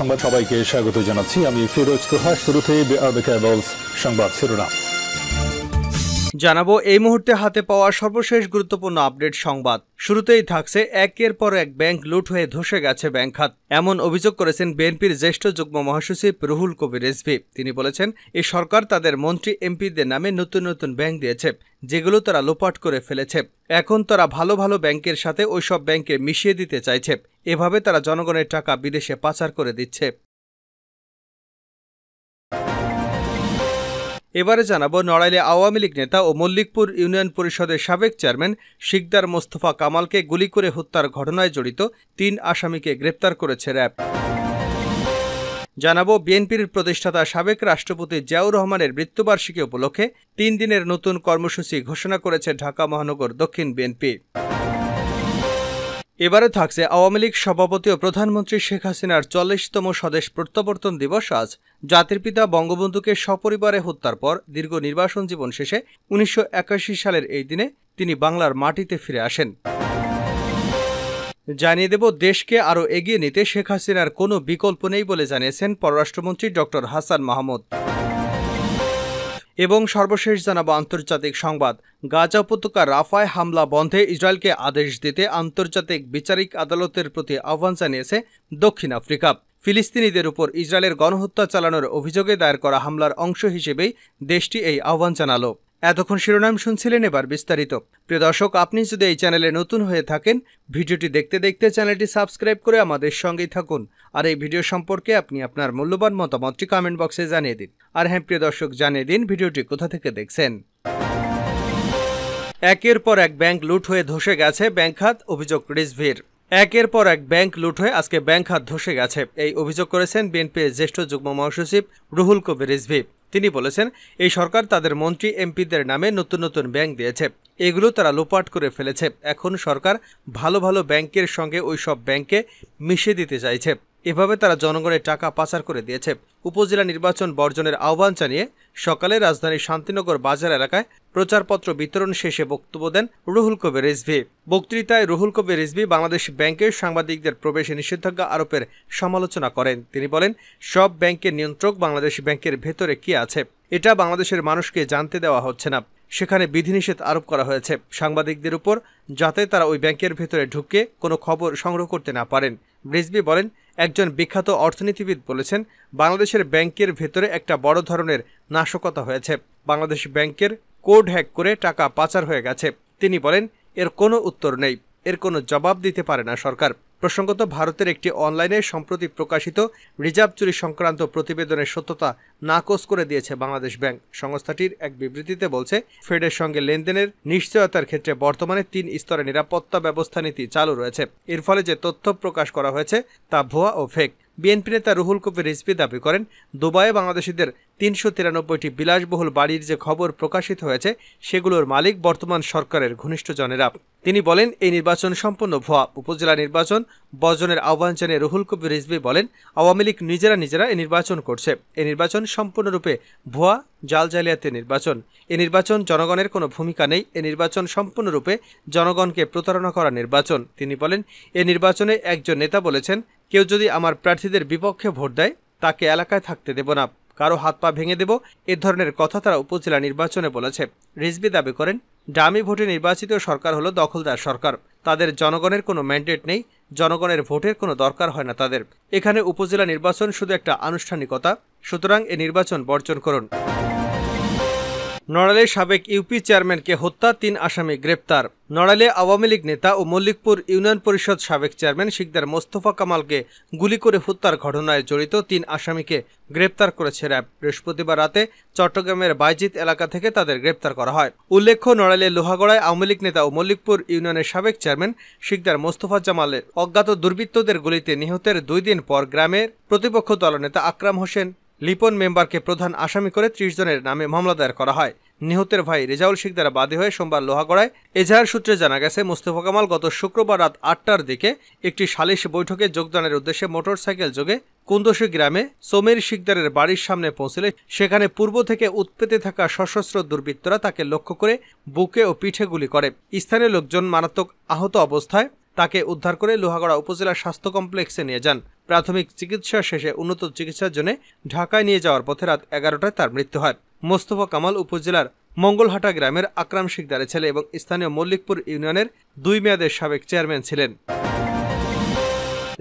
সংবাদ সবাইকে স্বাগত জানাচ্ছি। আমি ফিরোজ তোহা। শুরুতেই সংবাদ শিরোনাম জানাবো এই মুহূর্তে হাতে পাওয়া সর্বশেষ গুরুত্বপূর্ণ আপডেট সংবাদ। শুরুতেই থাকছে একের পর এক ব্যাংক লুট হয়ে ধসে গেছে ব্যাংক খাত। এমন অভিযোগ করেছেন বিএনপির জ্যেষ্ঠ যুগ্ম মহাসচিব রুহুল কবির রিজভী। তিনি বলেছেন, এই সরকার তাদের মন্ত্রী এমপিদের নামে নতুন নতুন ব্যাংক দিয়েছে, যেগুলো তারা লোপাট করে ফেলেছে। এখন তারা ভালো ভালো ব্যাংকের সাথে ওইসব ব্যাংকে মিশিয়ে দিতে চাইছে। এভাবে তারা জনগণের টাকা বিদেশে পাচার করে দিচ্ছে। এবারে জানাবো নড়াইলে আওয়ামী লীগ নেতা ও মল্লিকপুর ইউনিয়ন পরিষদের সাবেক চেয়ারম্যান শিকদার মোস্তফা কামালকে গুলি করে হত্যার ঘটনায় জড়িত ৩ আসামিকে গ্রেপ্তার করেছে র্যাব। জানাবো বিএনপির প্রতিষ্ঠাতা সাবেক রাষ্ট্রপতি জিয়াউর রহমানের মৃত্যুবার্ষিকী উপলক্ষে ৩ দিনের নতুন কর্মসূচি ঘোষণা করেছে ঢাকা মহানগর দক্ষিণ বিএনপি। এবারে থাকছে আওয়ামী লীগ সভাপতি ও প্রধানমন্ত্রী শেখ হাসিনার ৪০তম স্বদেশ প্রত্যাবর্তন দিবস আজ। জাতির পিতা বঙ্গবন্ধুকে সপরিবারে হত্যার পর দীর্ঘ নির্বাসন জীবন শেষে ১৯৮১ সালের এই দিনে তিনি বাংলার মাটিতে ফিরে আসেন। জানিয়ে দেব, দেশকে আরও এগিয়ে নিতে শেখ হাসিনার কোনো বিকল্প নেই বলে জানিয়েছেন পররাষ্ট্রমন্ত্রী ড হাসান মাহমুদ। এবং সর্বশেষ জানাবো আন্তর্জাতিক সংবাদ। গাজা উপত্যকার রাফায় হামলা বন্ধে ইসরায়েলকে আদেশ দিতে আন্তর্জাতিক বিচারিক আদালতের প্রতি আহ্বান জানিয়েছে দক্ষিণ আফ্রিকা। ফিলিস্তিনিদের উপর ইসরায়েলের গণহত্যা চালানোর অভিযোগে দায়ের করা হামলার অংশ হিসেবেই দেশটি এই আহ্বান জানালো। এতক্ষণ শিরোনাম শুনছিলেন, এবার বিস্তারিত। প্রিয় দর্শক, আপনি যদি এই চ্যানেলে নতুন হয়ে থাকেন, ভিডিওটি দেখতে দেখতে চ্যানেলটি সাবস্ক্রাইব করে আমাদের সঙ্গেই থাকুন। আর এই ভিডিও সম্পর্কে আপনি আপনার মূল্যবান মতামতটি কমেন্ট বক্সে জানিয়ে দিন। আর হ্যাঁ প্রিয় দর্শক, জানিয়ে দিন ভিডিওটি কোথা থেকে দেখছেন। একের পর এক ব্যাংক লুট হয়ে ধসে গেছে ব্যাংক খাত, অভিযোগ রিজভীর। একের পর এক ব্যাংক লুট হয়ে আজকে ব্যাংক খাত ধসে গেছে, এই অভিযোগ করেছেন বিএনপির জ্যেষ্ঠ যুগ্ম মহাসচিব রুহুল কবির রিজভী। তিনি বলেছেন, এই সরকার তাদের মন্ত্রী এমপিদের নামে নতুন নতুন ব্যাংক দিয়েছে, এগুলো তারা লোপাট করে ফেলেছে। এখন সরকার ভালো ভালো ব্যাংকের সঙ্গে ওই সব ব্যাংকে মিশিয়ে দিতে চাইছে। এভাবে তারা জনগণের টাকা পাচার করে দিয়েছে। উপজেলা নির্বাচন বর্জনের আহ্বান জানিয়ে সকালে রাজধানীর শান্তিনগর বাজার এলাকায় প্রচারপত্র বিতরণ শেষে বক্তব্য দেন রুহুল কবির রিজভী। বক্তৃতায় রুহুল কবির রিজভী বাংলাদেশ ব্যাংকের সাংবাদিকদের প্রবেশে নিষেধাজ্ঞা আরোপের সমালোচনা করেন। তিনি বলেন, সব ব্যাংকের নিয়ন্ত্রক বাংলাদেশ ব্যাংকের ভেতরে কি আছে এটা বাংলাদেশের মানুষকে জানতে দেওয়া হচ্ছে না। সেখানে বিধিনিষেধ আরোপ করা হয়েছে সাংবাদিকদের উপর, যাতে তারা ওই ব্যাংকের ভেতরে ঢুকে কোনো খবর সংগ্রহ করতে না পারেন। রিজভী বলেন, একজন বিখ্যাত অর্থনীতিবিদ বলেছেন, বাংলাদেশের ব্যাংকের ভেতরে একটা বড় ধরনের নাশকতা হয়েছে। বাংলাদেশ ব্যাংকের কোড হ্যাক করে টাকা পাচার হয়ে গেছে। তিনি বলেন, এর কোনো উত্তর নেই, এর কোনো জবাব দিতে পারে না সরকার। প্রসঙ্গত, ভারতের একটি অনলাইনে সম্প্রতি প্রকাশিত রিজার্ভ চুরি সংক্রান্ত প্রতিবেদনের সত্যতা নাকচ করে দিয়েছে বাংলাদেশ ব্যাংক। সংস্থাটির এক বিবৃতিতে বলছে, ফেডের সঙ্গে লেনদেনের নিশ্চয়তার ক্ষেত্রে বর্তমানে 3 স্তরের নিরাপত্তা ব্যবস্থা নীতি চালু রয়েছে। এর ফলে যে তথ্য প্রকাশ করা হয়েছে তা ভুয়া ও ফেক। বিএনপি নেতা রুহুল কবির রিজভী দাবি করেন, দুবাইয়ে বাংলাদেশিদের ৩৯৩টি বিলাসবহুল বাড়ির যে খবর প্রকাশিত হয়েছে সেগুলোর মালিক বর্তমান সরকারের ঘনিষ্ঠজনেরা। তিনি বলেন, এই নির্বাচন সম্পূর্ণ ভুয়া। উপজেলা নির্বাচন বর্জনের আহ্বান জানিয়ে রুহুল কবির রিজভী বলেন, আওয়ামী লীগ নিজেরা এই নির্বাচন করছে। এই নির্বাচন সম্পূর্ণরূপে ভুয়া, জাল জালিয়াতির নির্বাচন। এই নির্বাচন জনগণের কোনো ভূমিকা নেই। এই নির্বাচন সম্পূর্ণরূপে জনগণকে প্রতারণা করা নির্বাচন। তিনি বলেন, এই নির্বাচনে একজন নেতা বলেছেন, কেউ যদি আমার প্রার্থীদের বিপক্ষে ভোট দেয় তাকে এলাকায় থাকতে দেব না, কারো হাত পা ভেঙে দেব, এ ধরনের কথা তারা উপজেলা নির্বাচনে বলেছে। রিজভী দাবি করেন, ডামি ভোটে নির্বাচিত সরকার হলো দখলদার সরকার। তাদের জনগণের কোনো ম্যান্ডেট নেই, জনগণের ভোটের কোনো দরকার হয় না তাদের। এখানে উপজেলা নির্বাচন শুধু একটা আনুষ্ঠানিকতা, সুতরাং এ নির্বাচন বর্জন করুন। নড়াইলের সাবেক ইউপি চেয়ারম্যানকে হত্যা, 3 আসামি গ্রেপ্তার। নড়াইলে আওয়ামী লীগ নেতা ও মল্লিকপুর ইউনিয়ন পরিষদ সাবেক চেয়ারম্যান শিকদার মোস্তফা কামালকে গুলি করে হত্যার ঘটনায় জড়িত 3 আসামিকে গ্রেপ্তার করেছে র্যাব। বৃহস্পতিবার রাতে চট্টগ্রামের বাইজিত এলাকা থেকে তাদের গ্রেপ্তার করা হয়। উল্লেখ্য, নড়াইলের লোহাগড়ায় আওয়ামী লীগ নেতা ও মল্লিকপুর ইউনিয়নের সাবেক চেয়ারম্যান শিকদার মোস্তফা জামালের অজ্ঞাত দুর্বৃত্তদের গুলিতে নিহতের 2 দিন পর গ্রামের প্রতিপক্ষ দলনেতা আকরাম হোসেন লিপন মেম্বারকে প্রধান আসামি করে 30 জনের নামে মামলা দায়ের করা হয়। নিহতের ভাই রেজাউল শিকদার বাদী হয়ে সোমবার লোহাগড়ায় এজাহার সূত্রে জানা গেছে, মোস্তফা কামাল গত শুক্রবার রাত 8টার দিকে একটি সালিশ বৈঠকে যোগদানের উদ্দেশ্যে মোটরসাইকেল যোগে কুন্দসী গ্রামে সমীর শিকদারের বাড়ির সামনে পৌঁছলে সেখানে পূর্ব থেকে উৎপেতে থাকা সশস্ত্র দুর্বৃত্তরা তাকে লক্ষ্য করে বুকে ও পিঠে গুলি করে। স্থানীয় লোকজন মারাত্মক আহত অবস্থায় তাকে উদ্ধার করে লোহাগড়া উপজেলা স্বাস্থ্য কমপ্লেক্সে নিয়ে যান। প্রাথমিক চিকিৎসা শেষে উন্নত চিকিৎসার জন্য ঢাকায় নিয়ে যাওয়ার পথে রাত 11টায় তার মৃত্যু হয়। মোস্তফা কামাল উপজেলার মঙ্গলহাটা গ্রামের আকরাম শিকদারের ছেলে এবং স্থানীয় মল্লিকপুর ইউনিয়নের 2 মেয়াদের সাবেক চেয়ারম্যান ছিলেন।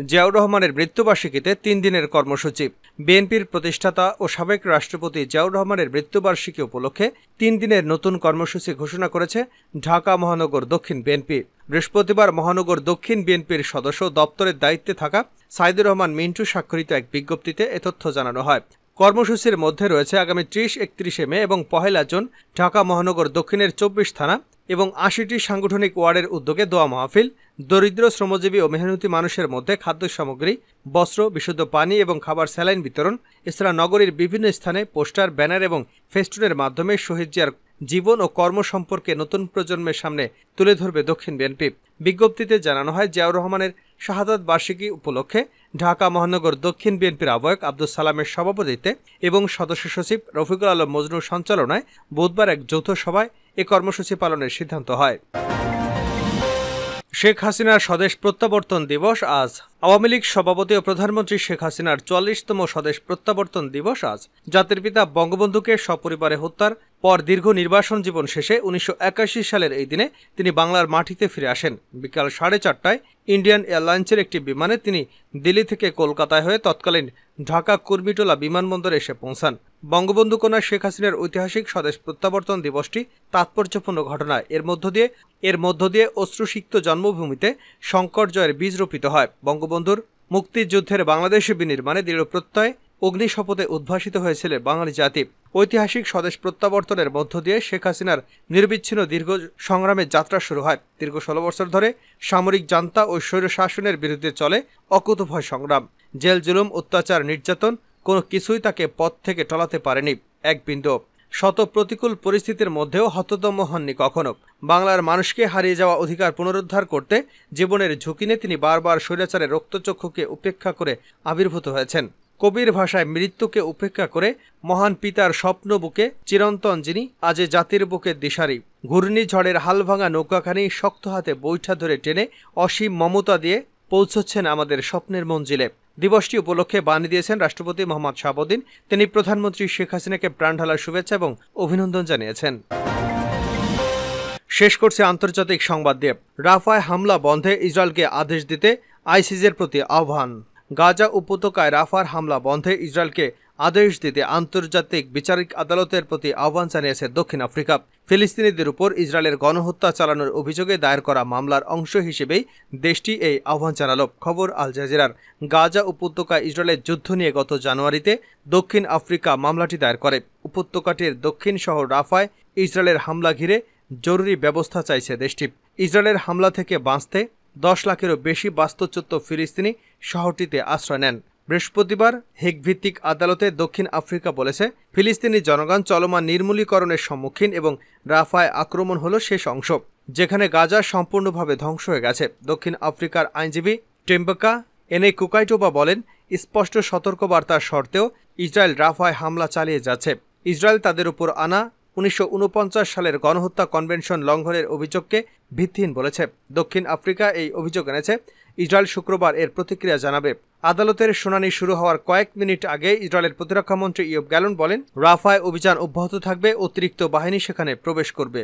জিয়াউর রহমানের মৃত্যুবার্ষিকীতে 3 দিনের কর্মসূচি। বিএনপির প্রতিষ্ঠাতা ও সাবেক রাষ্ট্রপতি জিয়াউর রহমানের মৃত্যুবার্ষিকী উপলক্ষে 3 দিনের নতুন কর্মসূচি ঘোষণা করেছে ঢাকা মহানগর দক্ষিণ বিএনপি। বৃহস্পতিবার মহানগর দক্ষিণ বিএনপির সদস্য দপ্তরের দায়িত্বে থাকা সাইদুর রহমান মিন্টু স্বাক্ষরিত এক বিজ্ঞপ্তিতে এ তথ্য জানানো হয়। কর্মসূচির মধ্যে রয়েছে আগামী 30-31 মে এবং 1 জুন ঢাকা মহানগর দক্ষিণের 24 থানা এবং 80টি সাংগঠনিক ওয়ার্ডের উদ্যোগে দোয়া মাহফিল, দরিদ্র, শ্রমজীবী ও মেহনতি মানুষের মধ্যে খাদ্য সামগ্রী, বস্ত্র, বিশুদ্ধ পানি এবং খাবার স্যালাইন বিতরণ, এছাড়া নগরীর বিভিন্ন স্থানে পোস্টার, ব্যানার এবং ফেস্টুনের মাধ্যমে শহীদ জিয়ার জীবন ও কর্ম সম্পর্কে নতুন প্রজন্মের সামনে তুলে ধরবে দক্ষিণ বিএনপি। বিজ্ঞপ্তিতে জানানো হয়, জিয়াউর রহমানের শাহাদাত বার্ষিকী উপলক্ষে ঢাকা মহানগর দক্ষিণ বিএনপির আহ্বায়ক আব্দুল সালামের সভাপতিত্বে এবং সদস্য সচিব রফিকুল আলম মজনুর সঞ্চালনায় বুধবার এক যৌথ সভায় এ কর্মসূচি পালনের সিদ্ধান্ত হয়। শেখ হাসিনার স্বদেশ প্রত্যাবর্তন দিবস আজ। আওয়ামী লীগ সভাপতি ও প্রধানমন্ত্রী শেখ হাসিনার 44তম স্বদেশ প্রত্যাবর্তন দিবস আজ। জাতির পিতা বঙ্গবন্ধুকে সপরিবারে হত্যার পর দীর্ঘ নির্বাসন জীবন শেষে 1981 সালের এই দিনে তিনি বাংলার মাটিতে ফিরে আসেন। বিকাল 4:30টায় ইন্ডিয়ান এয়ারলাইন্সের একটি বিমানে তিনি দিল্লি থেকে কলকাতায় হয়ে তৎকালীন ঢাকা কুর্মিটোলা বিমানবন্দরে এসে পৌঁছান। বঙ্গবন্ধু কন্যা শেখ হাসিনার ঐতিহাসিক স্বদেশ প্রত্যাবর্তন দিবসটি তাৎপর্যপূর্ণ ঘটনা। এর মধ্য দিয়ে অশ্রুসিক্ত জন্মভূমিতে শঙ্কর জয়ের বীজ রোপিত হয়। বঙ্গবন্ধুর মুক্তিযুদ্ধের বাংলাদেশে বিনির্মাণে দৃঢ় প্রত্যয় অগ্নিশপথে উদ্ভাসিত হয়েছিল বাঙালি জাতি। ঐতিহাসিক স্বদেশ প্রত্যাবর্তনের মধ্য দিয়ে শেখ হাসিনার নির্বিচ্ছিন্ন দীর্ঘ সংগ্রামের যাত্রা শুরু হয়। দীর্ঘ 16 বছর ধরে সামরিক জান্তা ও স্বৈরশাসনের বিরুদ্ধে চলে অকুতোভয় সংগ্রাম। জেল, জুলুম, অত্যাচার, নির্যাতন কোনো কিছুই তাকে পথ থেকে টলাতে পারেনি এক বিন্দু। শত প্রতিকূল পরিস্থিতির মধ্যেও হতদম্য হননি কখনো। বাংলার মানুষকে হারিয়ে যাওয়া অধিকার পুনরুদ্ধার করতে জীবনের ঝুঁকি নিয়ে তিনি বারবার স্বৈরাচারের রক্তচক্ষুকে উপেক্ষা করে আবির্ভূত হয়েছেন। কবির ভাষায় মৃত্যুকে উপেক্ষা করে মহান পিতার স্বপ্ন বুকে চিরন্তন যিনি, আজে জাতির বুকে দিশারি। ঘূর্ণিঝড়ের হালভাঙা নৌকাখানি শক্ত হাতে বৈঠা ধরে টেনে অসীম মমতা দিয়ে পৌঁছচ্ছেন আমাদের স্বপ্নের মঞ্জিলে। দিবসটি উপলক্ষে বাণী দিয়েছেন রাষ্ট্রপতি মোহাম্মদ শাহাবুদ্দিন। তিনি প্রধানমন্ত্রী শেখ হাসিনাকে প্রাণঢালার শুভেচ্ছা এবং অভিনন্দন জানিয়েছেন। শেষ করছে আন্তর্জাতিক সংবাদ দিয়ে। রাফায় হামলা বন্ধে ইসরায়েলকে আদেশ দিতে আইসিজের প্রতি আহ্বান। গাজা উপত্যকায় রাফার হামলা বন্ধে ইসরায়েলকে আদেশ দিতে আন্তর্জাতিক বিচারিক আদালতের প্রতি আহ্বান জানিয়েছে দক্ষিণ আফ্রিকা। ফিলিস্তিনিদের উপর ইসরায়েলের গণহত্যা চালানোর অভিযোগে দায়ের করা মামলার অংশ হিসেবেই দেশটি এই আহ্বান জানালো। খবর আল জাজিরার। গাজা উপত্যকায় ইসরায়েলের যুদ্ধ নিয়ে গত জানুয়ারিতে দক্ষিণ আফ্রিকা মামলাটি দায়ের করে। উপত্যকাটির দক্ষিণ শহর রাফায় ইসরায়েলের হামলা ঘিরে জরুরি ব্যবস্থা চাইছে দেশটি। ইসরায়েলের হামলা থেকে বাঁচতে 10 লাখেরও বেশি বাস্তুচ্যুত ফিলিস্তিনি শহরটিতে আশ্রয় নেন। বৃহস্পতিবার হেগ ভিত্তিক আদালতে দক্ষিণ আফ্রিকা বলেছে, ফিলিস্তিনি জনগণ চলমান নির্মূলীকরণের সম্মুখীন এবং রাফায় আক্রমণ হল শেষ অংশ, যেখানে গাজা সম্পূর্ণভাবে ধ্বংস হয়ে গেছে। দক্ষিণ আফ্রিকার আইনজীবী টেম্বাকা এনে কুকাইটোবা বলেন, স্পষ্ট সতর্কবার্তার সত্ত্বেও ইসরায়েল রাফায় হামলা চালিয়ে যাচ্ছে। ইসরায়েল তাদের উপর আনা 1949 সালের গণহত্যা কনভেনশন লঙ্ঘনের অভিযোগকে ভিত্তিহীন বলেছে। দক্ষিণ আফ্রিকা এই অভিযোগ এনেছে। ইসরায়েল শুক্রবার এর প্রতিক্রিয়া জানাবে। আদালতের শুনানি শুরু হওয়ার কয়েক মিনিট আগে ইসরায়েলের প্রতিরক্ষামন্ত্রী ইয়োব গ্যালন বলেন, রাফায় অভিযান অব্যাহত থাকবে, অতিরিক্ত বাহিনী সেখানে প্রবেশ করবে।